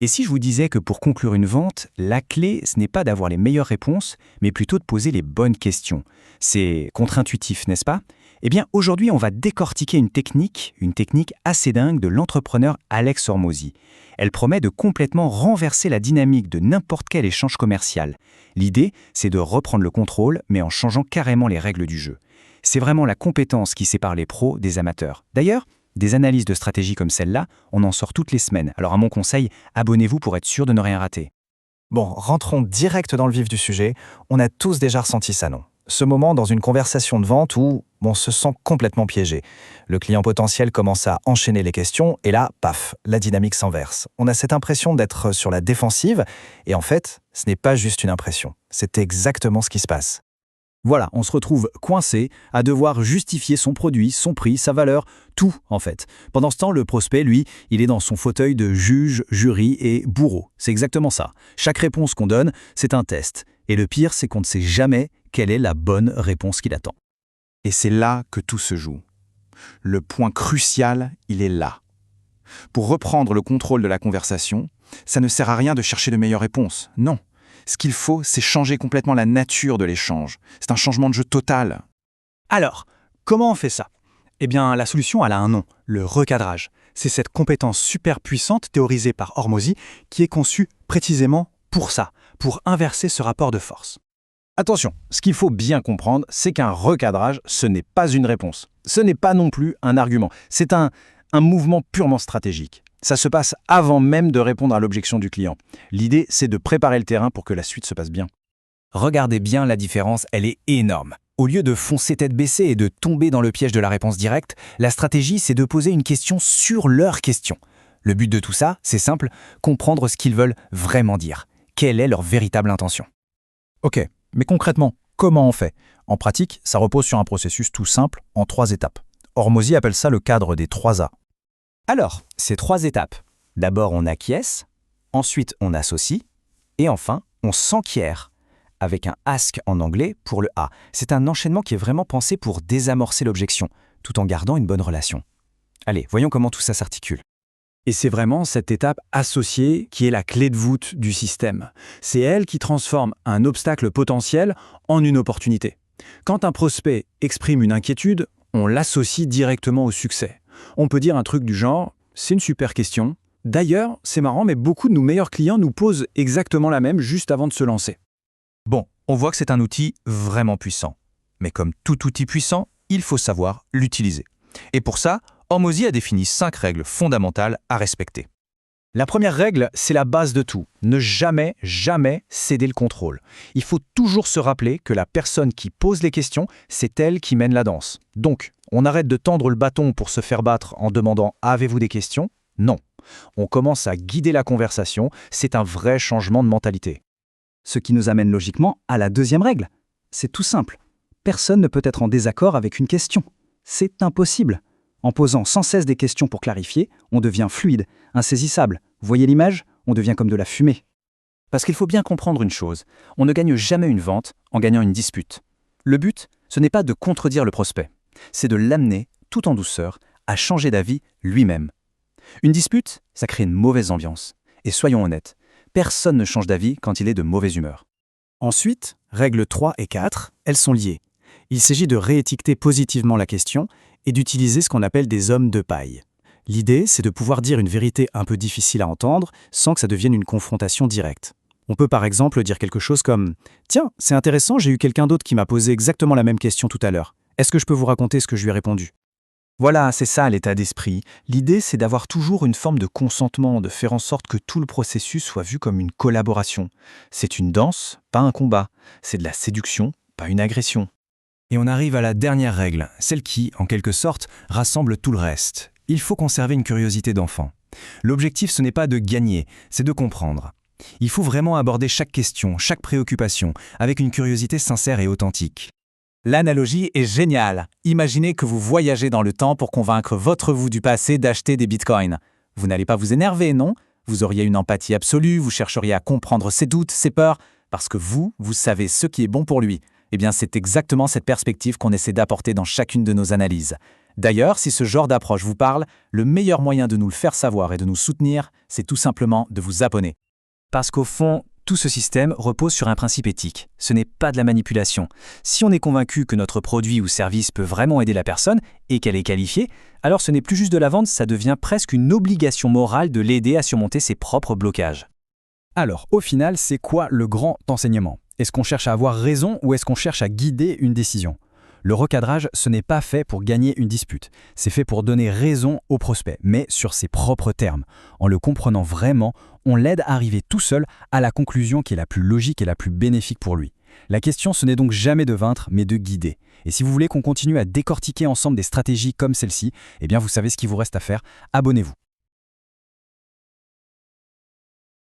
Et si je vous disais que pour conclure une vente, la clé, ce n'est pas d'avoir les meilleures réponses, mais plutôt de poser les bonnes questions. C'est contre-intuitif, n'est-ce pas? Eh bien, aujourd'hui, on va décortiquer une technique assez dingue de l'entrepreneur Alex Hormozy. Elle promet de complètement renverser la dynamique de n'importe quel échange commercial. L'idée, c'est de reprendre le contrôle, mais en changeant carrément les règles du jeu. C'est vraiment la compétence qui sépare les pros des amateurs. D'ailleurs, des analyses de stratégie comme celle-là, on en sort toutes les semaines. Alors à mon conseil, abonnez-vous pour être sûr de ne rien rater. Bon, rentrons direct dans le vif du sujet. On a tous déjà ressenti ça, non? Ce moment dans une conversation de vente où on se sent complètement piégé. Le client potentiel commence à enchaîner les questions et là, paf, la dynamique s'inverse. On a cette impression d'être sur la défensive et en fait, ce n'est pas juste une impression. C'est exactement ce qui se passe. Voilà, on se retrouve coincé à devoir justifier son produit, son prix, sa valeur, tout en fait. Pendant ce temps, le prospect, lui, il est dans son fauteuil de juge, jury et bourreau. C'est exactement ça. Chaque réponse qu'on donne, c'est un test. Et le pire, c'est qu'on ne sait jamais quelle est la bonne réponse qu'il attend. Et c'est là que tout se joue. Le point crucial, il est là. Pour reprendre le contrôle de la conversation, ça ne sert à rien de chercher de meilleures réponses. Non. Ce qu'il faut, c'est changer complètement la nature de l'échange. C'est un changement de jeu total. Alors, comment on fait ça? Eh bien, la solution, elle a un nom, le recadrage. C'est cette compétence super puissante théorisée par Hormozy qui est conçue précisément pour ça, pour inverser ce rapport de force. Attention, ce qu'il faut bien comprendre, c'est qu'un recadrage, ce n'est pas une réponse. Ce n'est pas non plus un argument. C'est un mouvement purement stratégique. Ça se passe avant même de répondre à l'objection du client. L'idée, c'est de préparer le terrain pour que la suite se passe bien. Regardez bien la différence, elle est énorme. Au lieu de foncer tête baissée et de tomber dans le piège de la réponse directe, la stratégie, c'est de poser une question sur leur question. Le but de tout ça, c'est simple, comprendre ce qu'ils veulent vraiment dire. Quelle est leur véritable intention? Ok, mais concrètement, comment on fait? En pratique, ça repose sur un processus tout simple, en 3 étapes. Hormozy appelle ça le cadre des 3 A. Alors, c'est 3 étapes. D'abord, on acquiesce, ensuite, on associe, et enfin, on s'enquiert, avec un ask en anglais pour le A. C'est un enchaînement qui est vraiment pensé pour désamorcer l'objection, tout en gardant une bonne relation. Allez, voyons comment tout ça s'articule. Et c'est vraiment cette étape associée qui est la clé de voûte du système. C'est elle qui transforme un obstacle potentiel en une opportunité. Quand un prospect exprime une inquiétude, on l'associe directement au succès. On peut dire un truc du genre « c'est une super question ». D'ailleurs, c'est marrant, mais beaucoup de nos meilleurs clients nous posent exactement la même juste avant de se lancer. Bon, on voit que c'est un outil vraiment puissant. Mais comme tout outil puissant, il faut savoir l'utiliser. Et pour ça, Hormozy a défini 5 règles fondamentales à respecter. La première règle, c'est la base de tout. Ne jamais, jamais céder le contrôle. Il faut toujours se rappeler que la personne qui pose les questions, c'est elle qui mène la danse. Donc, on arrête de tendre le bâton pour se faire battre en demandant « avez-vous des questions ?» Non. On commence à guider la conversation, c'est un vrai changement de mentalité. Ce qui nous amène logiquement à la deuxième règle. C'est tout simple. Personne ne peut être en désaccord avec une question. C'est impossible. En posant sans cesse des questions pour clarifier, on devient fluide, insaisissable. Voyez l'image? On devient comme de la fumée. Parce qu'il faut bien comprendre une chose, on ne gagne jamais une vente en gagnant une dispute. Le but, ce n'est pas de contredire le prospect, c'est de l'amener, tout en douceur, à changer d'avis lui-même. Une dispute, ça crée une mauvaise ambiance. Et soyons honnêtes, personne ne change d'avis quand il est de mauvaise humeur. Ensuite, règles 3 et 4, elles sont liées. Il s'agit de réétiqueter positivement la question et d'utiliser ce qu'on appelle des hommes de paille. L'idée, c'est de pouvoir dire une vérité un peu difficile à entendre sans que ça devienne une confrontation directe. On peut par exemple dire quelque chose comme « Tiens, c'est intéressant, j'ai eu quelqu'un d'autre qui m'a posé exactement la même question tout à l'heure. Est-ce que je peux vous raconter ce que je lui ai répondu ?» Voilà, c'est ça l'état d'esprit. L'idée, c'est d'avoir toujours une forme de consentement, de faire en sorte que tout le processus soit vu comme une collaboration. C'est une danse, pas un combat. C'est de la séduction, pas une agression. Et on arrive à la dernière règle, celle qui, en quelque sorte, rassemble tout le reste. Il faut conserver une curiosité d'enfant. L'objectif, ce n'est pas de gagner, c'est de comprendre. Il faut vraiment aborder chaque question, chaque préoccupation, avec une curiosité sincère et authentique. L'analogie est géniale. Imaginez que vous voyagez dans le temps pour convaincre votre vous du passé d'acheter des bitcoins. Vous n'allez pas vous énerver, non? Vous auriez une empathie absolue, vous chercheriez à comprendre ses doutes, ses peurs, parce que vous savez ce qui est bon pour lui. Eh bien, c'est exactement cette perspective qu'on essaie d'apporter dans chacune de nos analyses. D'ailleurs, si ce genre d'approche vous parle, le meilleur moyen de nous le faire savoir et de nous soutenir, c'est tout simplement de vous abonner. Parce qu'au fond, tout ce système repose sur un principe éthique. Ce n'est pas de la manipulation. Si on est convaincu que notre produit ou service peut vraiment aider la personne et qu'elle est qualifiée, alors ce n'est plus juste de la vente, ça devient presque une obligation morale de l'aider à surmonter ses propres blocages. Alors, au final, c'est quoi le grand enseignement? Est-ce qu'on cherche à avoir raison ou est-ce qu'on cherche à guider une décision? Le recadrage, ce n'est pas fait pour gagner une dispute. C'est fait pour donner raison au prospect, mais sur ses propres termes. En le comprenant vraiment, on l'aide à arriver tout seul à la conclusion qui est la plus logique et la plus bénéfique pour lui. La question, ce n'est donc jamais de vaincre, mais de guider. Et si vous voulez qu'on continue à décortiquer ensemble des stratégies comme celle-ci, eh bien vous savez ce qu'il vous reste à faire, abonnez-vous.